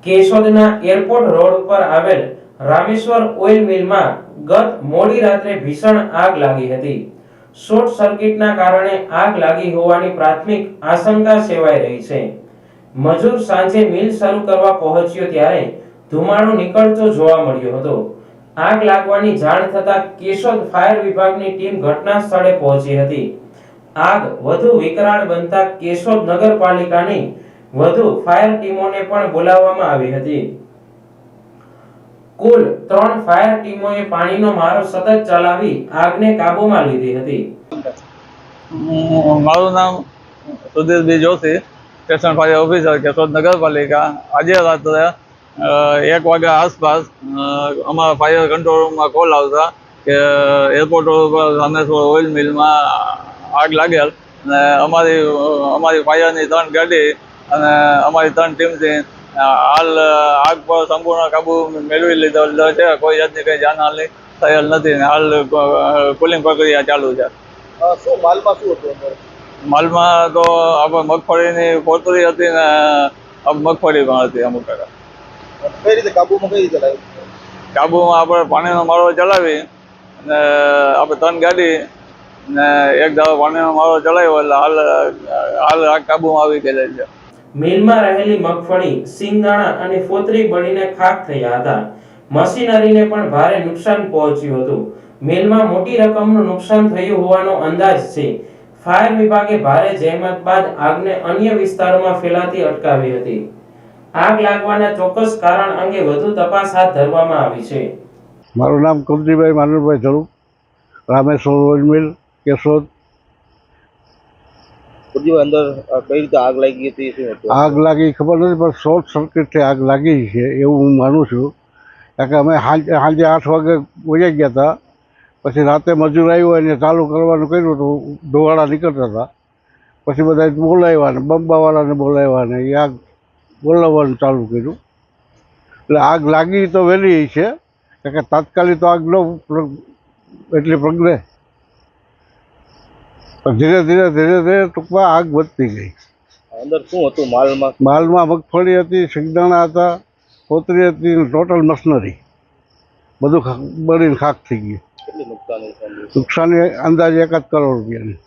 કેશોદના airport road ઉપર આવેલ Rameshwar oil મિલમાં ગત મોડી રાત્રે ભીષણ આગ લાગી હતી। શોર્ટ સર્કિટના કારણે આગ લાગી હોવાની પ્રાથમિક આશંકા સેવાઈ રહી છે। મજૂર સાંજે મિલ શરૂ કરવા પહોંચ્યો ત્યારે ધુમાડો નીકળતો જોવા મળ્યો હતો। આગ લાગવાની જાણ થતાં કેશોદ ફાયર વિભાગની ટીમ ઘટના સ્થળે પહોંચી હતી। આગ વધુ વિકરાળ બનતા કેશોદ નગરપાલિકાની વધુ ફાયર ટીમોને પણ બોલાવવામાં આવી હતી। કુલ 3 ફાયર ટીમોએ પાણીનો મારો સતત ચલાવી આગને કાબૂમાં લીધી હતી। મારું નામ Sudhir B Joshi, station fire officer, Keshod નગરપાલિકા। આજે રાત્રે 1 વાગ્યા આસપાસ અમારા ફાયર કંટ્રોલ રૂમમાં કોલ આવતા કે એરપોર્ટ રોડ ઉપર રામેશ્વર ઓઇલ મિલમાં આગ લાગેલ અને અમારી ફાયરની 3 ગાડી અને અમારી 3 ટીમથી હાલ આગ પર સંપૂર્ણ કાબુ મેળવી લીધો છે। કોઈ જાતની કંઈ જાનહાનિ થયેલ નથી ને હાલ કુલિંગ પ્રક્રિયા ચાલુ છે। શું માલમાં શું હતું? માલમાં તો આપણે મગફળીની કોથળી હતી ને મગફળી પણ હતી અમુક ટકા। કઈ રીતે કાબુમાં લાવ્યું? કાબુમાં આપણે પાણીનો મારો ચલાવી અને આપણે 3 ગાડી ને 1 દાવો પાણીનો મારો ચલાવ્યો એટલે હાલ આગ કાબુમાં આવી ગયેલી છે। મિલમાં રહેલી મગફળી, સિંગદાણા અને ફોતરી બળીને ખાખ થયા હતા। મશીનરીને પણ ભારે નુકસાન પહોંચ્યું હતું। મિલમાં મોટી રકમનું નુકસાન થયું હોવાનો અંદાજ છે। ફાયર વિભાગે ભારે જહેમત બાદ આગને અન્ય વિસ્તારોમાં ફેલાતી અટકાવી હતી। આગ લાગવાના ચોક્કસ કારણ અંગે વધુ તપાસ હાથ ધરવામાં આવી છે। મારું નામ કુંતીભાઈ માનુભાઈ ધરું, રામેશ્વર ઓઇલ મિલ, કેશોદ। અંદર કઈ રીતે આગ લાગી હતી? શું હતું? આગ લાગી ખબર નથી, પણ શોર્ટ સર્કિટથી આગ લાગી છે એવું હું માનું છું। કારણ કે અમે સાંજે 8 વાગે વહી ગયા હતા, પછી રાતે મજૂર આવ્યો એને ચાલુ કરવાનું કર્યું તો ધોવાળા નીકળતા હતા। પછી બધા બોલાવ્યા ને બંબાવાળાને બોલાવ્યા ને એ આગ બોલાવવાનું ચાલુ કર્યું એટલે આગ લાગી તો વહેલી છે, કારણ કે તાત્કાલિક તો આગ ન એટલી પ્રગટે, પણ ધીરે ધીરે ટૂંકમાં આગ વધતી ગઈ। અંદર શું હતું માલમાં? માલમાં મગફળી હતી, સિંગદાણા હતા, કોતરી હતી, ટોટલ મશીનરી બધું બળીને ખાખ થઈ ગયું। કેટલી નુકસાની? નુકસાની અંદાજે 1 કરોડ રૂપિયાની।